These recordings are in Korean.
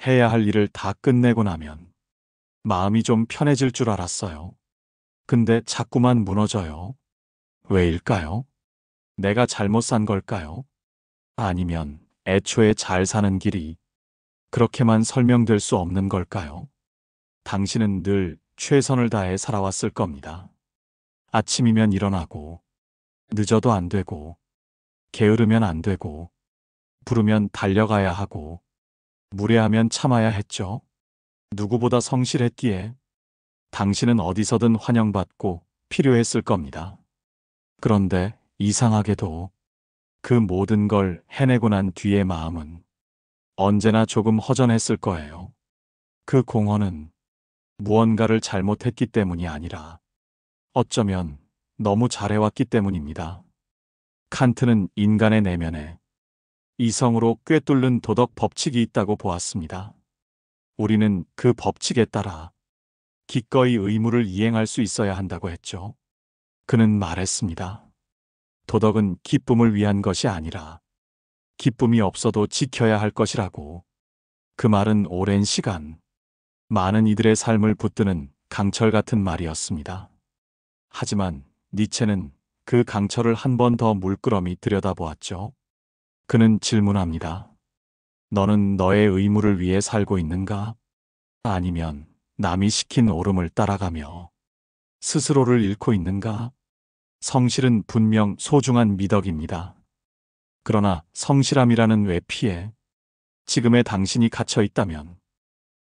해야 할 일을 다 끝내고 나면 마음이 좀 편해질 줄 알았어요. 근데 자꾸만 무너져요. 왜일까요? 내가 잘못 산 걸까요? 아니면 애초에 잘 사는 길이 그렇게만 설명될 수 없는 걸까요? 당신은 늘 최선을 다해 살아왔을 겁니다. 아침이면 일어나고, 늦어도 안 되고, 게으르면 안 되고, 부르면 달려가야 하고, 무례하면 참아야 했죠. 누구보다 성실했기에 당신은 어디서든 환영받고 필요했을 겁니다. 그런데 이상하게도 그 모든 걸 해내고 난 뒤의 마음은 언제나 조금 허전했을 거예요. 그 공허는 무언가를 잘못했기 때문이 아니라 어쩌면 너무 잘해왔기 때문입니다. 칸트는 인간의 내면에 이성으로 꿰뚫는 도덕 법칙이 있다고 보았습니다. 우리는 그 법칙에 따라 기꺼이 의무를 이행할 수 있어야 한다고 했죠. 그는 말했습니다. 도덕은 기쁨을 위한 것이 아니라 기쁨이 없어도 지켜야 할 것이라고. 그 말은 오랜 시간 많은 이들의 삶을 붙드는 강철 같은 말이었습니다. 하지만 니체는 그 강철을 한 번 더 물끄러미 들여다보았죠. 그는 질문합니다. 너는 너의 의무를 위해 살고 있는가? 아니면 남이 시킨 오름을 따라가며 스스로를 잃고 있는가? 성실은 분명 소중한 미덕입니다. 그러나 성실함이라는 외피에 지금의 당신이 갇혀 있다면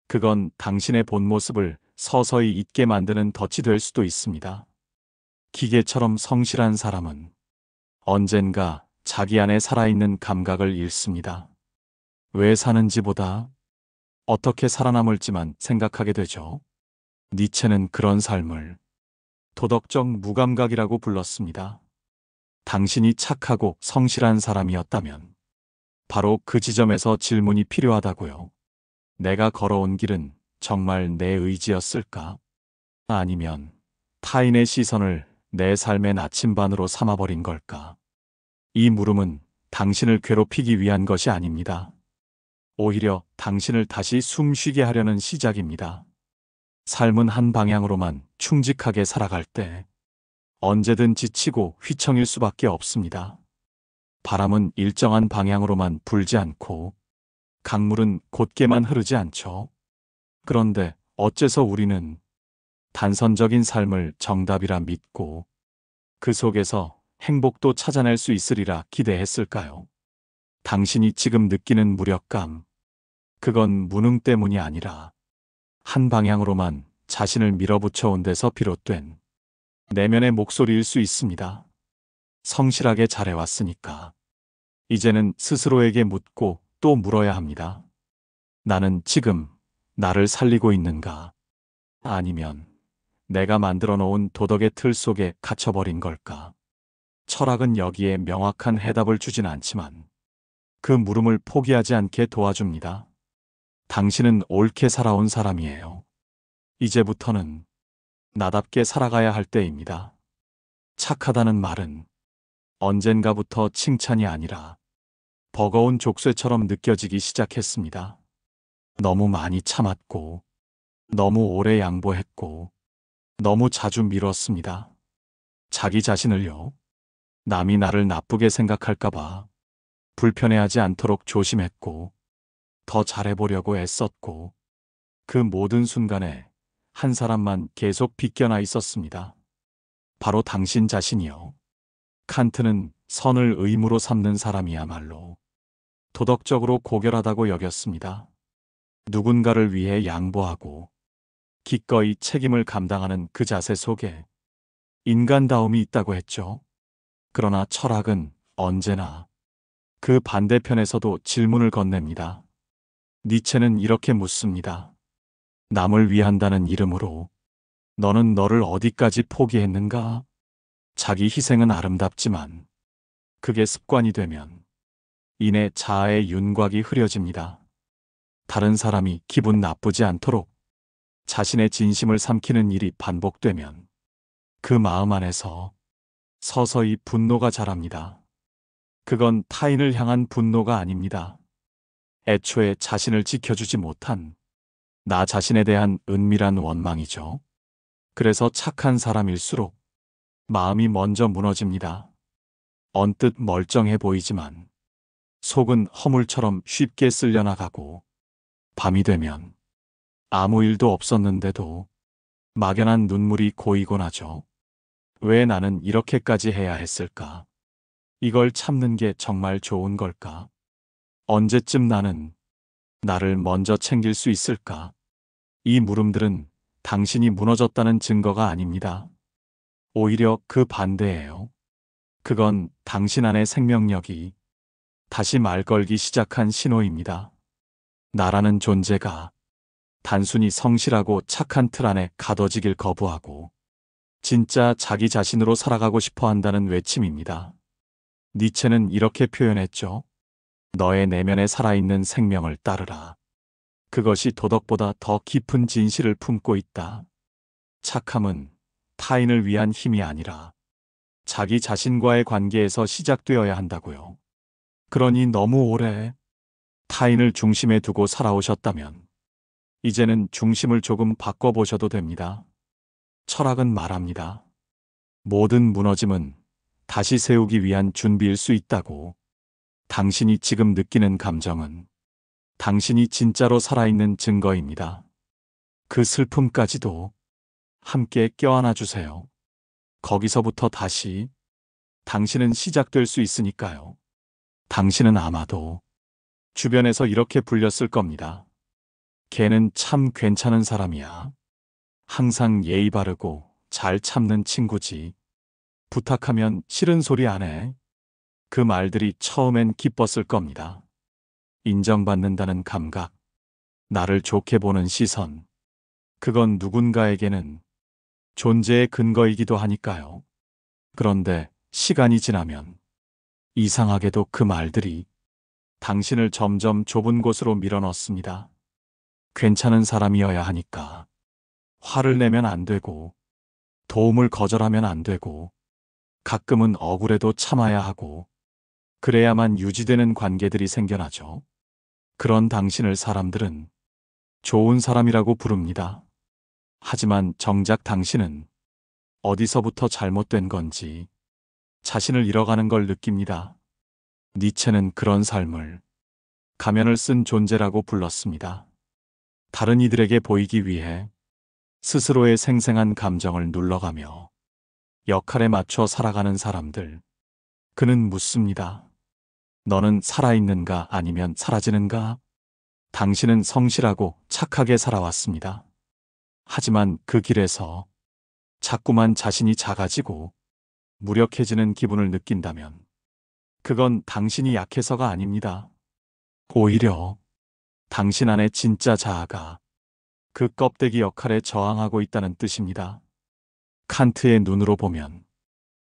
그건 당신의 본 모습을 서서히 잊게 만드는 덫이 될 수도 있습니다. 기계처럼 성실한 사람은 언젠가 자기 안에 살아있는 감각을 잃습니다. 왜 사는지보다 어떻게 살아남을지만 생각하게 되죠. 니체는 그런 삶을 도덕적 무감각이라고 불렀습니다. 당신이 착하고 성실한 사람이었다면 바로 그 지점에서 질문이 필요하다고요. 내가 걸어온 길은 정말 내 의지였을까? 아니면 타인의 시선을 내 삶의 나침반으로 삼아버린 걸까? 이 물음은 당신을 괴롭히기 위한 것이 아닙니다. 오히려 당신을 다시 숨쉬게 하려는 시작입니다. 삶은 한 방향으로만 충직하게 살아갈 때 언제든 지치고 휘청일 수밖에 없습니다. 바람은 일정한 방향으로만 불지 않고 강물은 곧게만 흐르지 않죠. 그런데 어째서 우리는 단선적인 삶을 정답이라 믿고 그 속에서 행복도 찾아낼 수 있으리라 기대했을까요? 당신이 지금 느끼는 무력감, 그건 무능 때문이 아니라 한 방향으로만 자신을 밀어붙여 온 데서 비롯된 내면의 목소리일 수 있습니다. 성실하게 잘해왔으니까 이제는 스스로에게 묻고 또 물어야 합니다. 나는 지금 나를 살리고 있는가? 아니면 내가 만들어 놓은 도덕의 틀 속에 갇혀버린 걸까? 철학은 여기에 명확한 해답을 주진 않지만 그 물음을 포기하지 않게 도와줍니다. 당신은 옳게 살아온 사람이에요. 이제부터는 나답게 살아가야 할 때입니다. 착하다는 말은 언젠가부터 칭찬이 아니라 버거운 족쇄처럼 느껴지기 시작했습니다. 너무 많이 참았고, 너무 오래 양보했고, 너무 자주 미뤘습니다. 자기 자신을요. 남이 나를 나쁘게 생각할까봐 불편해하지 않도록 조심했고, 더 잘해보려고 애썼고, 그 모든 순간에 한 사람만 계속 비껴나 있었습니다. 바로 당신 자신이요. 칸트는 선을 의무로 삼는 사람이야말로 도덕적으로 고결하다고 여겼습니다. 누군가를 위해 양보하고 기꺼이 책임을 감당하는 그 자세 속에 인간다움이 있다고 했죠. 그러나 철학은 언제나 그 반대편에서도 질문을 건넵니다. 니체는 이렇게 묻습니다. 남을 위한다는 이름으로 너는 너를 어디까지 포기했는가? 자기 희생은 아름답지만 그게 습관이 되면 이내 자아의 윤곽이 흐려집니다. 다른 사람이 기분 나쁘지 않도록 자신의 진심을 삼키는 일이 반복되면 그 마음 안에서 서서히 분노가 자랍니다. 그건 타인을 향한 분노가 아닙니다. 애초에 자신을 지켜주지 못한 나 자신에 대한 은밀한 원망이죠. 그래서 착한 사람일수록 마음이 먼저 무너집니다. 언뜻 멀쩡해 보이지만 속은 허물처럼 쉽게 쓸려나가고 밤이 되면 아무 일도 없었는데도 막연한 눈물이 고이곤 하죠. 왜 나는 이렇게까지 해야 했을까? 이걸 참는 게 정말 좋은 걸까? 언제쯤 나는 나를 먼저 챙길 수 있을까? 이 물음들은 당신이 무너졌다는 증거가 아닙니다. 오히려 그 반대예요. 그건 당신 안의 생명력이 다시 말 걸기 시작한 신호입니다. 나라는 존재가 단순히 성실하고 착한 틀 안에 가둬지길 거부하고 진짜 자기 자신으로 살아가고 싶어 한다는 외침입니다. 니체는 이렇게 표현했죠. 너의 내면에 살아있는 생명을 따르라. 그것이 도덕보다 더 깊은 진실을 품고 있다. 착함은 타인을 위한 힘이 아니라 자기 자신과의 관계에서 시작되어야 한다고요. 그러니 너무 오래 타인을 중심에 두고 살아오셨다면 이제는 중심을 조금 바꿔보셔도 됩니다. 철학은 말합니다. 모든 무너짐은 다시 세우기 위한 준비일 수 있다고. 당신이 지금 느끼는 감정은 당신이 진짜로 살아있는 증거입니다. 그 슬픔까지도 함께 껴안아 주세요. 거기서부터 다시 당신은 시작될 수 있으니까요. 당신은 아마도 주변에서 이렇게 불렸을 겁니다. 걔는 참 괜찮은 사람이야. 항상 예의 바르고 잘 참는 친구지. 부탁하면 싫은 소리 안 해. 그 말들이 처음엔 기뻤을 겁니다. 인정받는다는 감각, 나를 좋게 보는 시선, 그건 누군가에게는 존재의 근거이기도 하니까요. 그런데 시간이 지나면 이상하게도 그 말들이 당신을 점점 좁은 곳으로 밀어넣습니다. 괜찮은 사람이어야 하니까 화를 내면 안 되고 도움을 거절하면 안 되고 가끔은 억울해도 참아야 하고 그래야만 유지되는 관계들이 생겨나죠. 그런 당신을 사람들은 좋은 사람이라고 부릅니다. 하지만 정작 당신은 어디서부터 잘못된 건지 자신을 잃어가는 걸 느낍니다. 니체는 그런 삶을 가면을 쓴 존재라고 불렀습니다. 다른 이들에게 보이기 위해 스스로의 생생한 감정을 눌러가며 역할에 맞춰 살아가는 사람들. 그는 묻습니다. 너는 살아있는가 아니면 사라지는가? 당신은 성실하고 착하게 살아왔습니다. 하지만 그 길에서 자꾸만 자신이 작아지고 무력해지는 기분을 느낀다면 그건 당신이 약해서가 아닙니다. 오히려 당신 안에 진짜 자아가 그 껍데기 역할에 저항하고 있다는 뜻입니다. 칸트의 눈으로 보면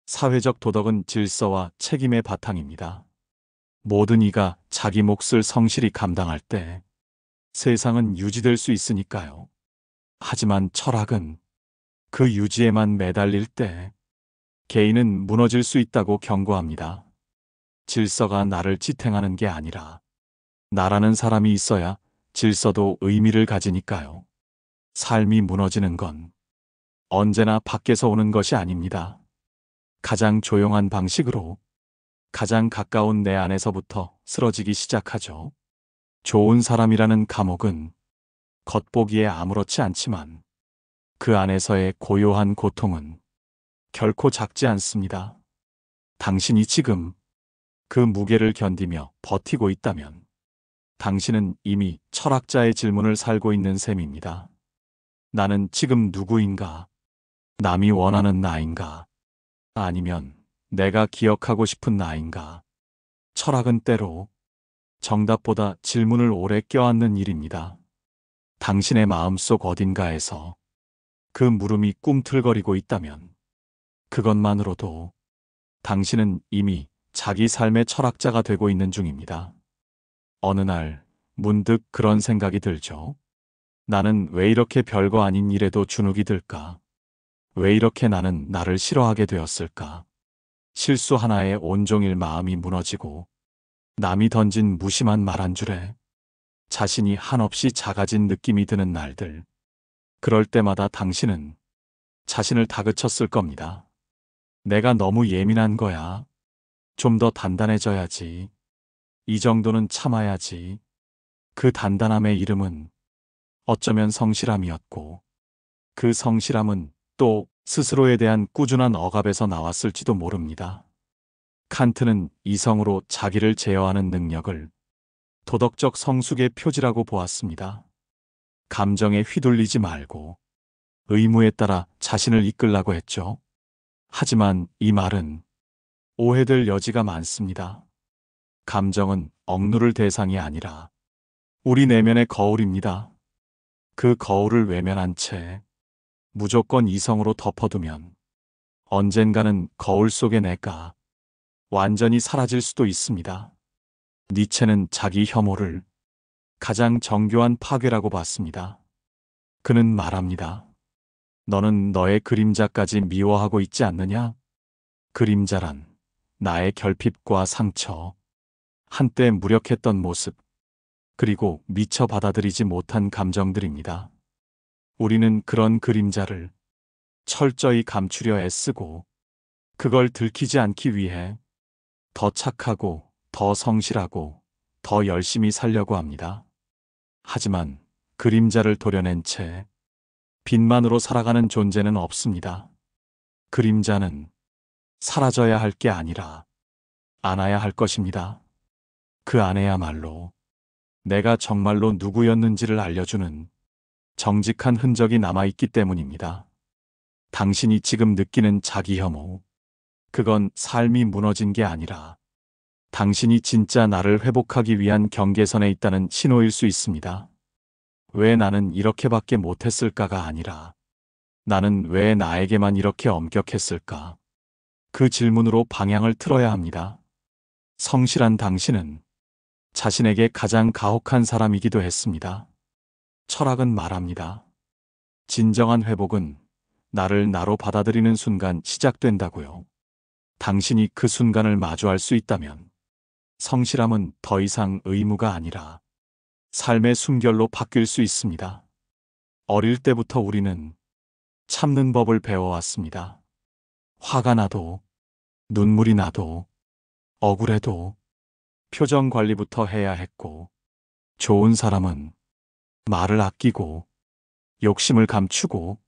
사회적 도덕은 질서와 책임의 바탕입니다. 모든 이가 자기 몫을 성실히 감당할 때 세상은 유지될 수 있으니까요. 하지만 철학은 그 유지에만 매달릴 때 개인은 무너질 수 있다고 경고합니다. 질서가 나를 지탱하는 게 아니라 나라는 사람이 있어야 질서도 의미를 가지니까요. 삶이 무너지는 건 언제나 밖에서 오는 것이 아닙니다. 가장 조용한 방식으로 가장 가까운 내 안에서부터 쓰러지기 시작하죠. 좋은 사람이라는 감옥은 겉보기에 아무렇지 않지만 그 안에서의 고요한 고통은 결코 작지 않습니다. 당신이 지금 그 무게를 견디며 버티고 있다면 당신은 이미 철학자의 질문을 살고 있는 셈입니다. 나는 지금 누구인가? 남이 원하는 나인가? 아니면 내가 기억하고 싶은 나인가? 철학은 때로 정답보다 질문을 오래 껴안는 일입니다. 당신의 마음속 어딘가에서 그 물음이 꿈틀거리고 있다면 그것만으로도 당신은 이미 자기 삶의 철학자가 되고 있는 중입니다. 어느 날 문득 그런 생각이 들죠. 나는 왜 이렇게 별거 아닌 일에도 주눅이 들까? 왜 이렇게 나는 나를 싫어하게 되었을까? 실수 하나에 온종일 마음이 무너지고 남이 던진 무심한 말 한 줄에 자신이 한없이 작아진 느낌이 드는 날들. 그럴 때마다 당신은 자신을 다그쳤을 겁니다. 내가 너무 예민한 거야. 좀 더 단단해져야지. 이 정도는 참아야지. 그 단단함의 이름은 어쩌면 성실함이었고, 그 성실함은 또 스스로에 대한 꾸준한 억압에서 나왔을지도 모릅니다. 칸트는 이성으로 자기를 제어하는 능력을 도덕적 성숙의 표지라고 보았습니다. 감정에 휘둘리지 말고 의무에 따라 자신을 이끌라고 했죠. 하지만 이 말은 오해될 여지가 많습니다. 감정은 억누를 대상이 아니라 우리 내면의 거울입니다. 그 거울을 외면한 채 무조건 이성으로 덮어두면 언젠가는 거울 속의 내가 완전히 사라질 수도 있습니다. 니체는 자기 혐오를 가장 정교한 파괴라고 봤습니다. 그는 말합니다. 너는 너의 그림자까지 미워하고 있지 않느냐? 그림자란 나의 결핍과 상처, 한때 무력했던 모습, 그리고 미처 받아들이지 못한 감정들입니다. 우리는 그런 그림자를 철저히 감추려 애쓰고 그걸 들키지 않기 위해 더 착하고 더 성실하고 더 열심히 살려고 합니다. 하지만 그림자를 도려낸 채 빛만으로 살아가는 존재는 없습니다. 그림자는 사라져야 할 게 아니라 안아야 할 것입니다. 그 안에야말로 내가 정말로 누구였는지를 알려주는 정직한 흔적이 남아있기 때문입니다. 당신이 지금 느끼는 자기 혐오, 그건 삶이 무너진 게 아니라 당신이 진짜 나를 회복하기 위한 경계선에 있다는 신호일 수 있습니다. 왜 나는 이렇게밖에 못했을까가 아니라 나는 왜 나에게만 이렇게 엄격했을까? 그 질문으로 방향을 틀어야 합니다. 성실한 당신은 자신에게 가장 가혹한 사람이기도 했습니다. 철학은 말합니다. 진정한 회복은 나를 나로 받아들이는 순간 시작된다고요. 당신이 그 순간을 마주할 수 있다면 성실함은 더 이상 의무가 아니라 삶의 순결로 바뀔 수 있습니다. 어릴 때부터 우리는 참는 법을 배워왔습니다. 화가 나도, 눈물이 나도, 억울해도 표정 관리부터 해야 했고, 좋은 사람은 말을 아끼고, 욕심을 감추고,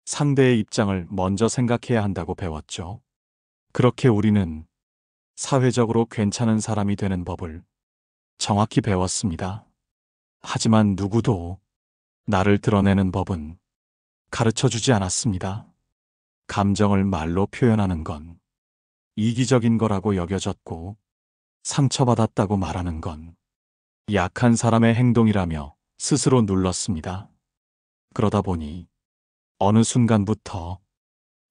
상대의 입장을 먼저 생각해야 한다고 배웠죠. 그렇게 우리는 사회적으로 괜찮은 사람이 되는 법을 정확히 배웠습니다. 하지만 누구도 나를 드러내는 법은 가르쳐 주지 않았습니다. 감정을 말로 표현하는 건 이기적인 거라고 여겨졌고, 상처받았다고 말하는 건 약한 사람의 행동이라며 스스로 눌렀습니다. 그러다 보니 어느 순간부터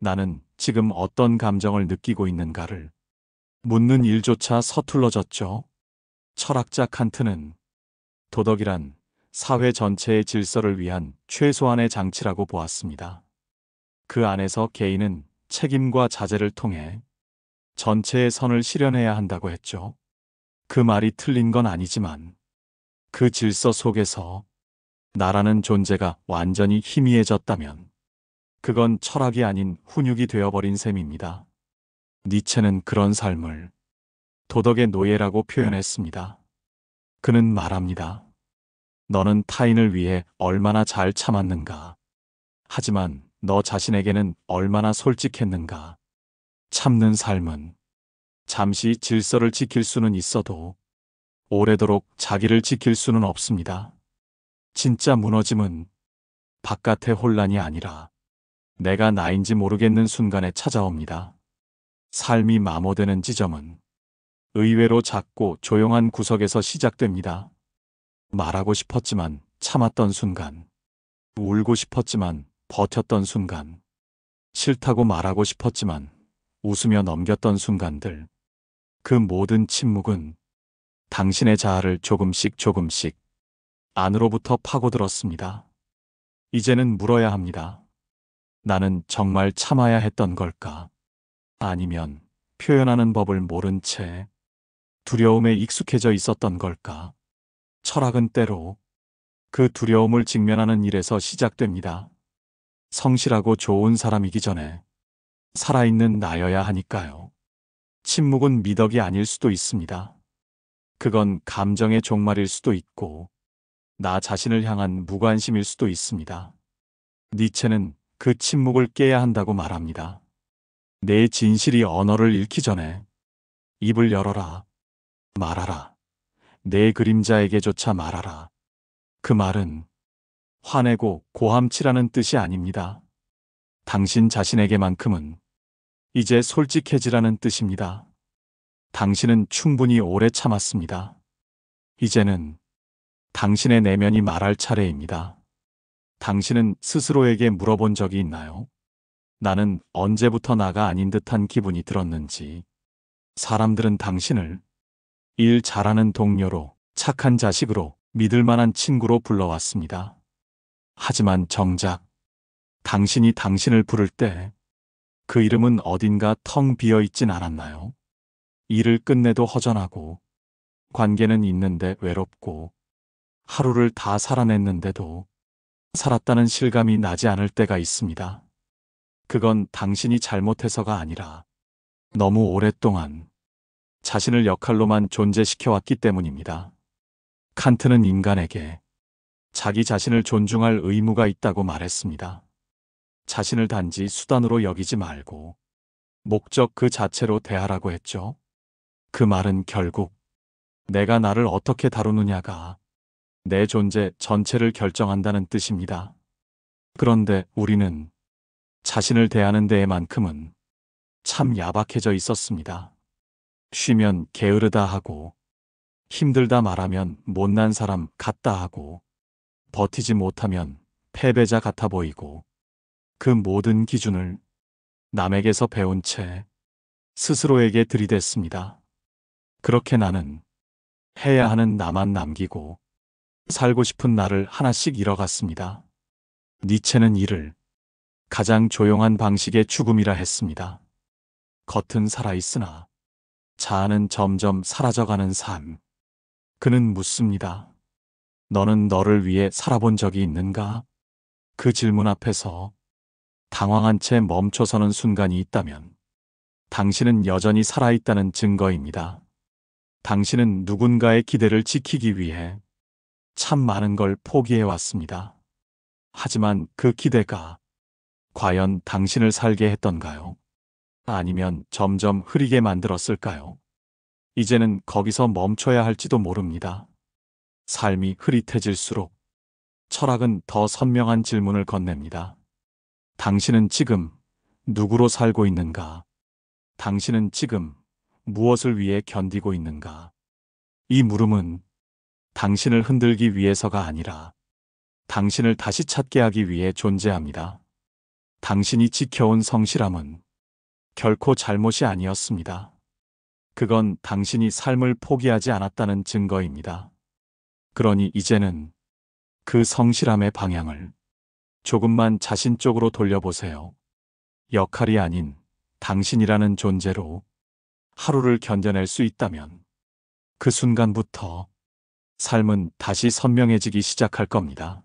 나는 지금 어떤 감정을 느끼고 있는가를 묻는 일조차 서툴러졌죠. 철학자 칸트는 도덕이란 사회 전체의 질서를 위한 최소한의 장치라고 보았습니다. 그 안에서 개인은 책임과 자제를 통해 전체의 선을 실현해야 한다고 했죠. 그 말이 틀린 건 아니지만 그 질서 속에서 나라는 존재가 완전히 희미해졌다면 그건 철학이 아닌 훈육이 되어버린 셈입니다. 니체는 그런 삶을 도덕의 노예라고 표현했습니다. 그는 말합니다. 너는 타인을 위해 얼마나 잘 참았는가. 하지만 너 자신에게는 얼마나 솔직했는가. 참는 삶은 잠시 질서를 지킬 수는 있어도 오래도록 자기를 지킬 수는 없습니다. 진짜 무너짐은 바깥의 혼란이 아니라 내가 나인지 모르겠는 순간에 찾아옵니다. 삶이 마모되는 지점은 의외로 작고 조용한 구석에서 시작됩니다. 말하고 싶었지만 참았던 순간, 울고 싶었지만 버텼던 순간, 싫다고 말하고 싶었지만 웃으며 넘겼던 순간들, 그 모든 침묵은 당신의 자아를 조금씩 안으로부터 파고들었습니다. 이제는 물어야 합니다. 나는 정말 참아야 했던 걸까? 아니면 표현하는 법을 모른 채 두려움에 익숙해져 있었던 걸까? 철학은 때로 그 두려움을 직면하는 일에서 시작됩니다. 성실하고 좋은 사람이기 전에 살아있는 나여야 하니까요. 침묵은 미덕이 아닐 수도 있습니다. 그건 감정의 종말일 수도 있고 나 자신을 향한 무관심일 수도 있습니다. 니체는 그 침묵을 깨야 한다고 말합니다. 내 진실이 언어를 잃기 전에 입을 열어라. 말하라. 내 그림자에게조차 말하라. 그 말은 화내고 고함치라는 뜻이 아닙니다. 당신 자신에게만큼은 이제 솔직해지라는 뜻입니다. 당신은 충분히 오래 참았습니다. 이제는 당신의 내면이 말할 차례입니다. 당신은 스스로에게 물어본 적이 있나요? 나는 언제부터 나가 아닌 듯한 기분이 들었는지. 사람들은 당신을 일 잘하는 동료로, 착한 자식으로, 믿을 만한 친구로 불러왔습니다. 하지만 정작 당신이 당신을 부를 때 그 이름은 어딘가 텅 비어 있진 않았나요? 일을 끝내도 허전하고, 관계는 있는데 외롭고, 하루를 다 살아냈는데도 살았다는 실감이 나지 않을 때가 있습니다. 그건 당신이 잘못해서가 아니라 너무 오랫동안 자신을 역할로만 존재시켜왔기 때문입니다. 칸트는 인간에게 자기 자신을 존중할 의무가 있다고 말했습니다. 자신을 단지 수단으로 여기지 말고 목적 그 자체로 대하라고 했죠. 그 말은 결국 내가 나를 어떻게 다루느냐가 내 존재 전체를 결정한다는 뜻입니다. 그런데 우리는 자신을 대하는 데에만큼은 참 야박해져 있었습니다. 쉬면 게으르다 하고, 힘들다 말하면 못난 사람 같다 하고, 버티지 못하면 패배자 같아 보이고, 그 모든 기준을 남에게서 배운 채 스스로에게 들이댔습니다. 그렇게 나는 해야 하는 나만 남기고 살고 싶은 나를 하나씩 잃어갔습니다. 니체는 이를 가장 조용한 방식의 죽음이라 했습니다. 겉은 살아있으나 자아는 점점 사라져가는 삶. 그는 묻습니다. 너는 너를 위해 살아본 적이 있는가? 그 질문 앞에서 당황한 채 멈춰서는 순간이 있다면 당신은 여전히 살아있다는 증거입니다. 당신은 누군가의 기대를 지키기 위해 참 많은 걸 포기해왔습니다. 하지만 그 기대가 과연 당신을 살게 했던가요? 아니면 점점 흐리게 만들었을까요? 이제는 거기서 멈춰야 할지도 모릅니다. 삶이 흐릿해질수록 철학은 더 선명한 질문을 건넵니다. 당신은 지금 누구로 살고 있는가? 당신은 지금 무엇을 위해 견디고 있는가? 이 물음은 당신을 흔들기 위해서가 아니라 당신을 다시 찾게 하기 위해 존재합니다. 당신이 지켜온 성실함은 결코 잘못이 아니었습니다. 그건 당신이 삶을 포기하지 않았다는 증거입니다. 그러니 이제는 그 성실함의 방향을 조금만 자신 쪽으로 돌려보세요. 역할이 아닌 당신이라는 존재로 하루를 견뎌낼 수 있다면 그 순간부터 삶은 다시 선명해지기 시작할 겁니다.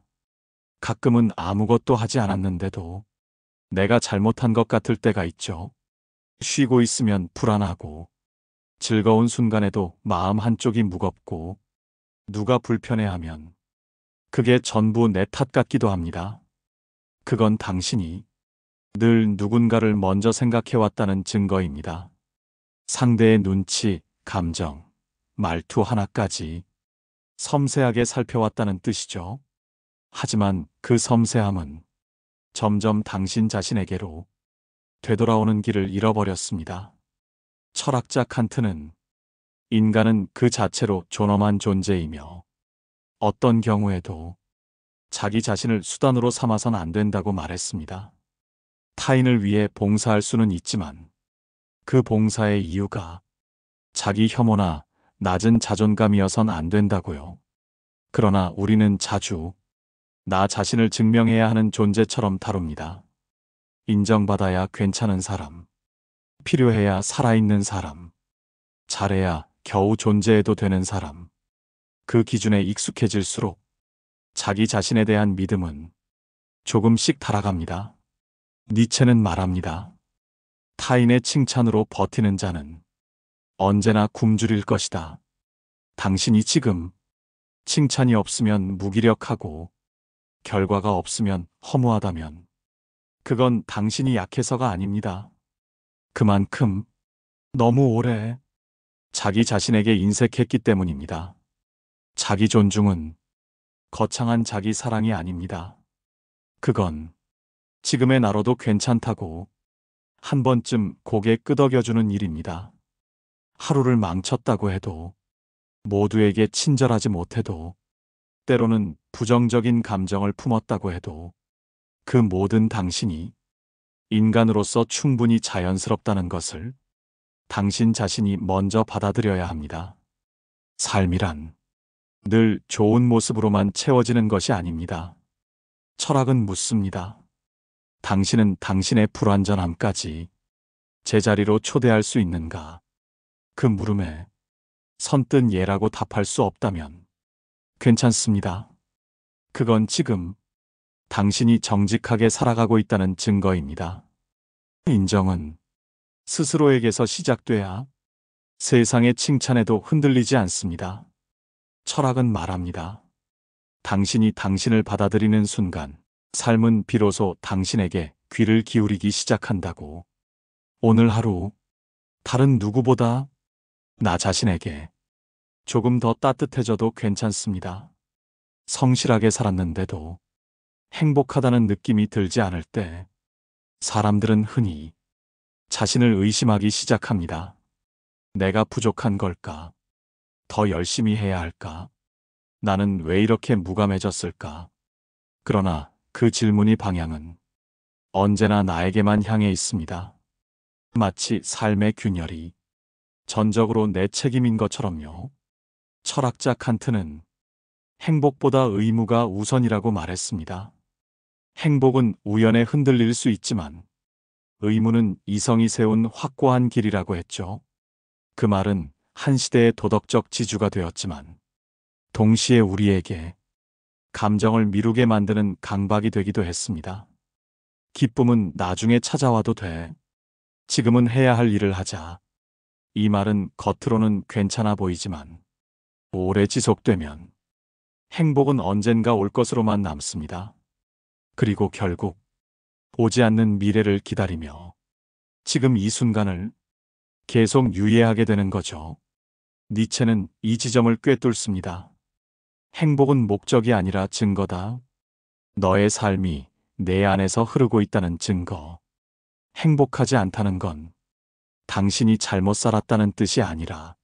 가끔은 아무것도 하지 않았는데도 내가 잘못한 것 같을 때가 있죠. 쉬고 있으면 불안하고, 즐거운 순간에도 마음 한쪽이 무겁고, 누가 불편해하면 그게 전부 내 탓 같기도 합니다. 그건 당신이 늘 누군가를 먼저 생각해왔다는 증거입니다. 상대의 눈치, 감정, 말투 하나까지 섬세하게 살펴왔다는 뜻이죠. 하지만 그 섬세함은 점점 당신 자신에게로 되돌아오는 길을 잃어버렸습니다. 철학자 칸트는 인간은 그 자체로 존엄한 존재이며 어떤 경우에도 자기 자신을 수단으로 삼아선 안 된다고 말했습니다. 타인을 위해 봉사할 수는 있지만 그 봉사의 이유가 자기 혐오나 낮은 자존감이어선 안 된다고요. 그러나 우리는 자주 나 자신을 증명해야 하는 존재처럼 다룹니다. 인정받아야 괜찮은 사람, 필요해야 살아있는 사람, 잘해야 겨우 존재해도 되는 사람. 그 기준에 익숙해질수록 자기 자신에 대한 믿음은 조금씩 달아갑니다. 니체는 말합니다. 타인의 칭찬으로 버티는 자는 언제나 굶주릴 것이다. 당신이 지금 칭찬이 없으면 무기력하고 결과가 없으면 허무하다면 그건 당신이 약해서가 아닙니다. 그만큼 너무 오래 자기 자신에게 인색했기 때문입니다. 자기 존중은 거창한 자기 사랑이 아닙니다. 그건 지금의 나로도 괜찮다고 한 번쯤 고개 끄덕여주는 일입니다. 하루를 망쳤다고 해도, 모두에게 친절하지 못해도, 때로는 부정적인 감정을 품었다고 해도 그 모든 당신이 인간으로서 충분히 자연스럽다는 것을 당신 자신이 먼저 받아들여야 합니다. 삶이란 늘 좋은 모습으로만 채워지는 것이 아닙니다. 철학은 묻습니다. 당신은 당신의 불완전함까지 제자리로 초대할 수 있는가? 그 물음에 선뜻 예라고 답할 수 없다면 괜찮습니다. 그건 지금 당신이 정직하게 살아가고 있다는 증거입니다. 인정은 스스로에게서 시작돼야 세상의 칭찬에도 흔들리지 않습니다. 철학은 말합니다. 당신이 당신을 받아들이는 순간 삶은 비로소 당신에게 귀를 기울이기 시작한다고. 오늘 하루 다른 누구보다 나 자신에게 조금 더 따뜻해져도 괜찮습니다. 성실하게 살았는데도 행복하다는 느낌이 들지 않을 때 사람들은 흔히 자신을 의심하기 시작합니다. 내가 부족한 걸까? 더 열심히 해야 할까? 나는 왜 이렇게 무감해졌을까? 그러나 그 질문의 방향은 언제나 나에게만 향해 있습니다. 마치 삶의 균열이 전적으로 내 책임인 것처럼요. 철학자 칸트는 행복보다 의무가 우선이라고 말했습니다. 행복은 우연에 흔들릴 수 있지만 의무는 이성이 세운 확고한 길이라고 했죠. 그 말은 한 시대의 도덕적 지주가 되었지만 동시에 우리에게 감정을 미루게 만드는 강박이 되기도 했습니다. 기쁨은 나중에 찾아와도 돼. 지금은 해야 할 일을 하자. 이 말은 겉으로는 괜찮아 보이지만 오래 지속되면 행복은 언젠가 올 것으로만 남습니다. 그리고 결국 오지 않는 미래를 기다리며 지금 이 순간을 계속 유예하게 되는 거죠. 니체는 이 지점을 꿰뚫습니다. 행복은 목적이 아니라 증거다. 너의 삶이 내 안에서 흐르고 있다는 증거. 행복하지 않다는 건 당신이 잘못 살았다는 뜻이 아니라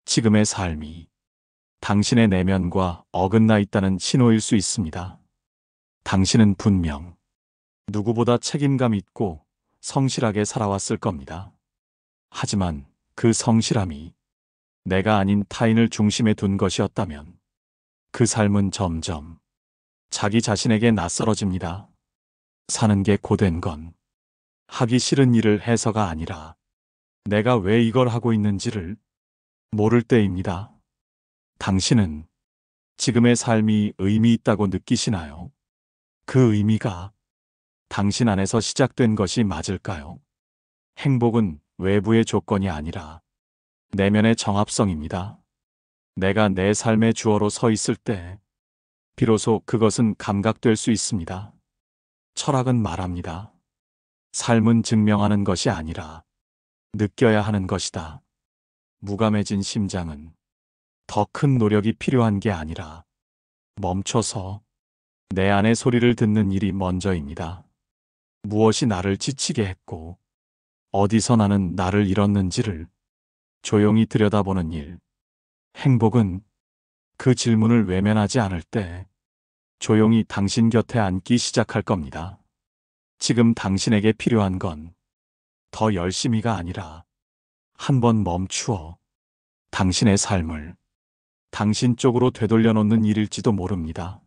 지금의 삶이 당신의 내면과 어긋나 있다는 신호일 수 있습니다. 당신은 분명 누구보다 책임감 있고 성실하게 살아왔을 겁니다. 하지만 그 성실함이 내가 아닌 타인을 중심에 둔 것이었다면 그 삶은 점점 자기 자신에게 낯설어집니다. 사는 게 고된 건 하기 싫은 일을 해서가 아니라 내가 왜 이걸 하고 있는지를 모를 때입니다. 당신은 지금의 삶이 의미 있다고 느끼시나요? 그 의미가 당신 안에서 시작된 것이 맞을까요? 행복은 외부의 조건이 아니라 내면의 정합성입니다. 내가 내 삶의 주어로 서 있을 때 비로소 그것은 감각될 수 있습니다. 철학은 말합니다. 삶은 증명하는 것이 아니라 느껴야 하는 것이다. 무감해진 심장은 더 큰 노력이 필요한 게 아니라 멈춰서 내 안의 소리를 듣는 일이 먼저입니다. 무엇이 나를 지치게 했고 어디서 나는 나를 잃었는지를 조용히 들여다보는 일. 행복은 그 질문을 외면하지 않을 때 조용히 당신 곁에 앉기 시작할 겁니다. 지금 당신에게 필요한 건 더 열심히가 아니라 한번 멈추어 당신의 삶을 당신 쪽으로 되돌려 놓는 일일지도 모릅니다.